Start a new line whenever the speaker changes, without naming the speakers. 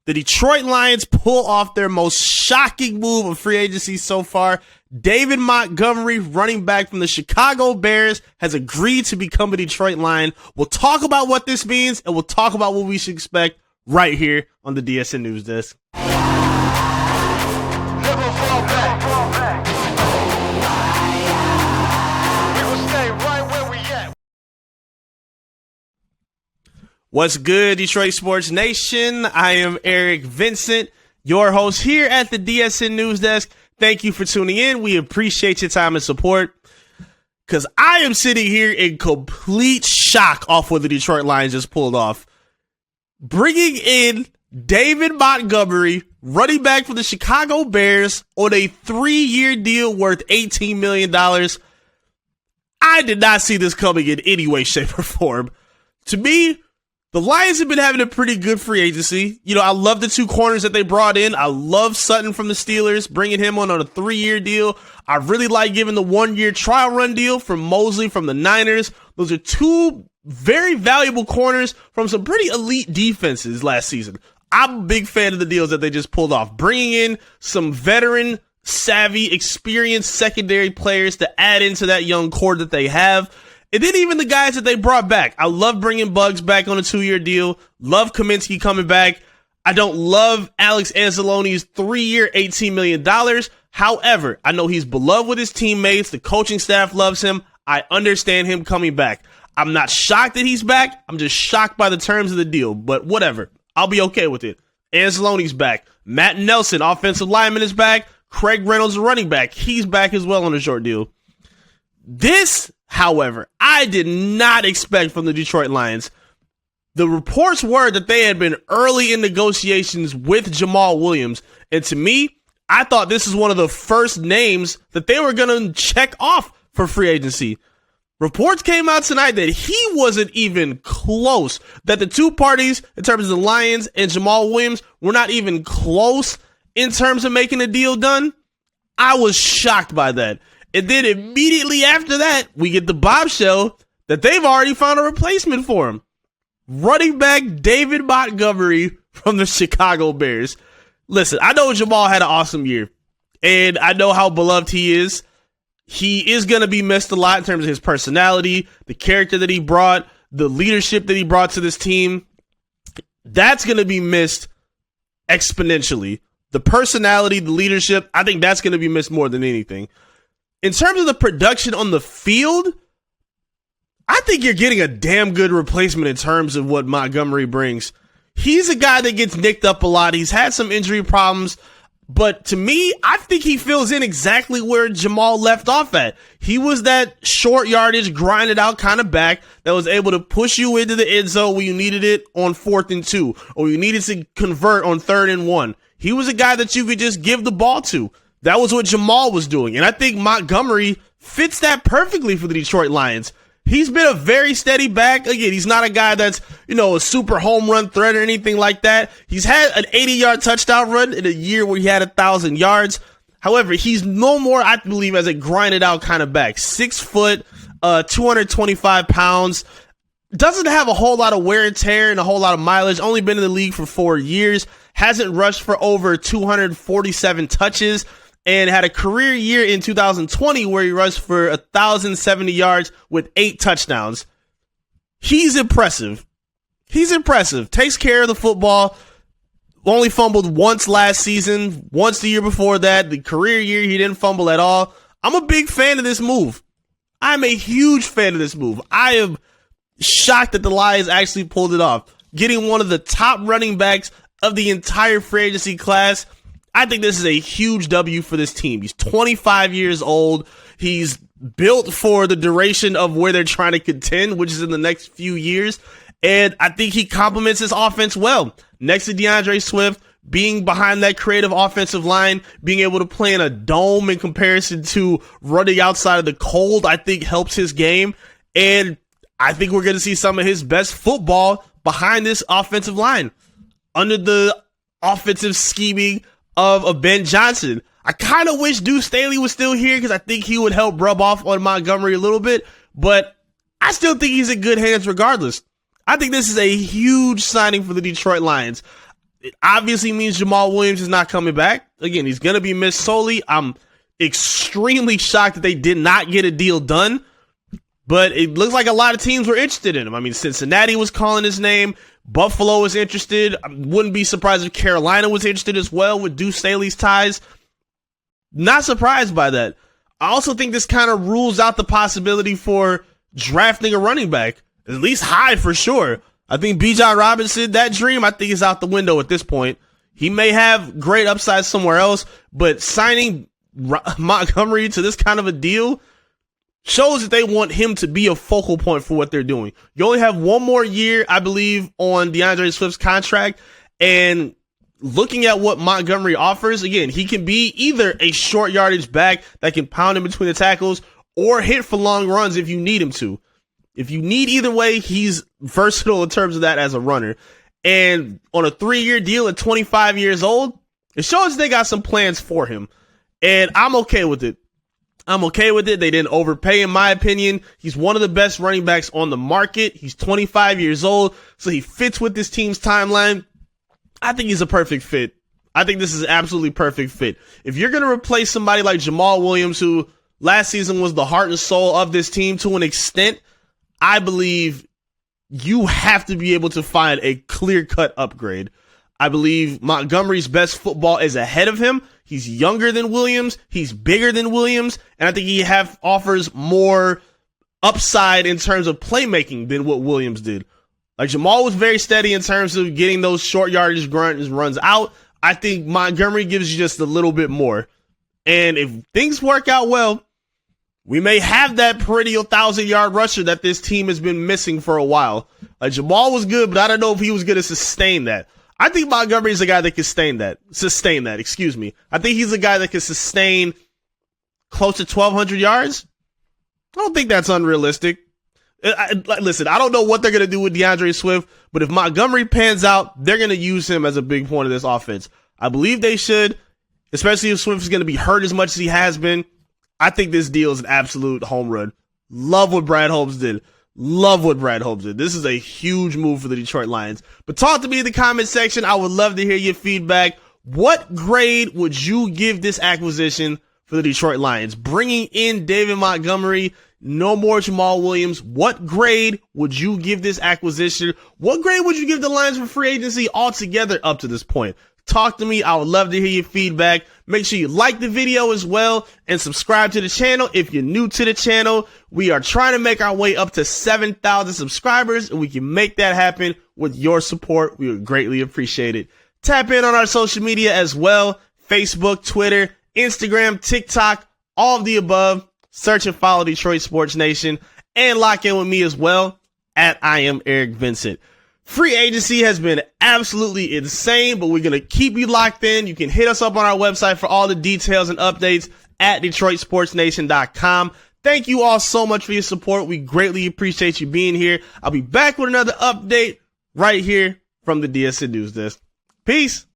The Detroit Lions pull off their most shocking move of free agency so far. David Montgomery, running back from the Chicago Bears, has agreed to become a Detroit Lion. We'll talk about what this means, and we'll talk about what we should expect right here on the DSN News Desk.
Never fall back. We will stay right where we at.
What's good, Detroit Sports Nation? I am Eric Vincent, your host here at the DSN News Desk. Thank you for tuning in. We appreciate your time and support, because I am sitting here in complete shock off what the Detroit Lions just pulled off. Bringing in David Montgomery, running back for the Chicago Bears, on a 3-year deal worth $18 million. I did not see this coming in any way, shape, or form. To me, the Lions have been having a pretty good free agency. You know, I love the two corners that they brought in. I love Sutton from the Steelers, bringing him on a 3-year deal. I really like giving the 1-year trial run deal from Mosley from the Niners. Those are two very valuable corners from some pretty elite defenses last season. I'm a big fan of the deals that they just pulled off, bringing in some veteran, savvy, experienced secondary players to add into that young core that they have. And then even the guys that they brought back. I love bringing Bugs back on a 2-year deal. Love Kaminsky coming back. I don't love Alex Anzalone's 3-year, $18 million. However, I know he's beloved with his teammates. The coaching staff loves him. I understand him coming back. I'm not shocked that he's back. I'm just shocked by the terms of the deal. But whatever. I'll be okay with it. Anzalone's back. Matt Nelson, offensive lineman, is back. Craig Reynolds, running back. He's back as well on a short deal. This, however, I did not expect from the Detroit Lions. The reports were that they had been early in negotiations with Jamal Williams. And to me, I thought this is one of the first names that they were going to check off for free agency. Reports came out tonight that he wasn't even close, that the two parties, in terms of the Lions and Jamal Williams, were not even close in terms of making a deal done. I was shocked by that. And then immediately after that, we get the bombshell that they've already found a replacement for him. Running back David Montgomery from the Chicago Bears. Listen, I know Jamal had an awesome year, and I know how beloved he is. He is going to be missed a lot in terms of his personality, the character that he brought, the leadership that he brought to this team. That's going to be missed exponentially. The personality, the leadership, I think that's going to be missed more than anything. In terms of the production on the field, I think you're getting a damn good replacement in terms of what Montgomery brings. He's a guy that gets nicked up a lot. He's had some injury problems, but to me, I think he fills in exactly where Jamal left off at. He was that short yardage, grinded out kind of back that was able to push you into the end zone when you needed it on 4th and 2, or you needed to convert on 3rd and 1. He was a guy that you could just give the ball to. That was what Jamal was doing. And I think Montgomery fits that perfectly for the Detroit Lions. He's been a very steady back. Again, he's not a guy that's, a super home run threat or anything like that. He's had an 80-yard touchdown run in a year where he had 1,000 yards. However, he's no more, I believe, as a grinded out kind of back. 6 foot, 225 pounds. Doesn't have a whole lot of wear and tear and a whole lot of mileage. Only been in the league for 4 years. Hasn't rushed for over 247 touches. And had a career year in 2020 where he rushed for 1,070 yards with 8 touchdowns. He's impressive. Takes care of the football. Only fumbled once last season. Once the year before that. The career year, he didn't fumble at all. I'm a big fan of this move. I'm a huge fan of this move. I am shocked that the Lions actually pulled it off. Getting one of the top running backs of the entire free agency class. I think this is a huge W for this team. He's 25 years old. He's built for the duration of where they're trying to contend, which is in the next few years. And I think he complements his offense well. Next to DeAndre Swift, being behind that creative offensive line, being able to play in a dome in comparison to running outside of the cold, I think helps his game. And I think we're going to see some of his best football behind this offensive line under the offensive scheming of Ben Johnson. I kind of wish Deuce Staley was still here because I think he would help rub off on Montgomery a little bit, but I still think he's in good hands regardless. I think this is a huge signing for the Detroit Lions. It obviously means Jamal Williams is not coming back. Again, he's going to be missed solely. I'm extremely shocked that they did not get a deal done, but it looks like a lot of teams were interested in him. I mean, Cincinnati was calling his name. Buffalo was interested. I wouldn't be surprised if Carolina was interested as well with Deuce Staley's ties. Not surprised by that. I also think this kind of rules out the possibility for drafting a running back, at least high for sure. I think Bijan Robinson, that dream, I think is out the window at this point. He may have great upside somewhere else, but signing Montgomery to this kind of a deal shows that they want him to be a focal point for what they're doing. You only have one more year, I believe, on DeAndre Swift's contract, and looking at what Montgomery offers, again, he can be either a short yardage back that can pound in between the tackles or hit for long runs if you need him to. If you need either way, he's versatile in terms of that as a runner. And on a 3-year deal at 25 years old, it shows they got some plans for him. And I'm okay with it. They didn't overpay, in my opinion. He's one of the best running backs on the market. He's 25 years old, so he fits with this team's timeline. I think he's a perfect fit. I think this is an absolutely perfect fit. If you're going to replace somebody like Jamal Williams, who last season was the heart and soul of this team to an extent, I believe you have to be able to find a clear-cut upgrade. I believe Montgomery's best football is ahead of him. He's younger than Williams. He's bigger than Williams. And I think he offers more upside in terms of playmaking than what Williams did. Like, Jamal was very steady in terms of getting those short yardage runs out. I think Montgomery gives you just a little bit more. And if things work out well, we may have that perennial 1,000-yard rusher that this team has been missing for a while. Like, Jamal was good, but I don't know if he was going to sustain that. I think Montgomery is a guy that can sustain that. I think he's a guy that can sustain close to 1,200 yards. I don't think that's unrealistic. Listen, I don't know what they're going to do with DeAndre Swift, but if Montgomery pans out, they're going to use him as a big point of this offense. I believe they should, especially if Swift is going to be hurt as much as he has been. I think this deal is an absolute home run. Love what Brad Holmes did. This is a huge move for the Detroit Lions. But talk to me in the comment section. I would love to hear your feedback. What grade would you give this acquisition for the Detroit Lions? Bringing in David Montgomery, no more Jamal Williams. What grade would you give this acquisition? What grade would you give the Lions for free agency altogether up to this point? Talk to me. I would love to hear your feedback. Make sure you like the video as well and subscribe to the channel if you're new to the channel. We are trying to make our way up to 7,000 subscribers, and we can make that happen with your support. We would greatly appreciate it. Tap in on our social media as well. Facebook, Twitter, Instagram, TikTok, all of the above. Search and follow Detroit Sports Nation and lock in with me as well at I am Eric Vincent. Free agency has been absolutely insane, but we're going to keep you locked in. You can hit us up on our website for all the details and updates at DetroitSportsNation.com. Thank you all so much for your support. We greatly appreciate you being here. I'll be back with another update right here from the DSN News Desk. Peace.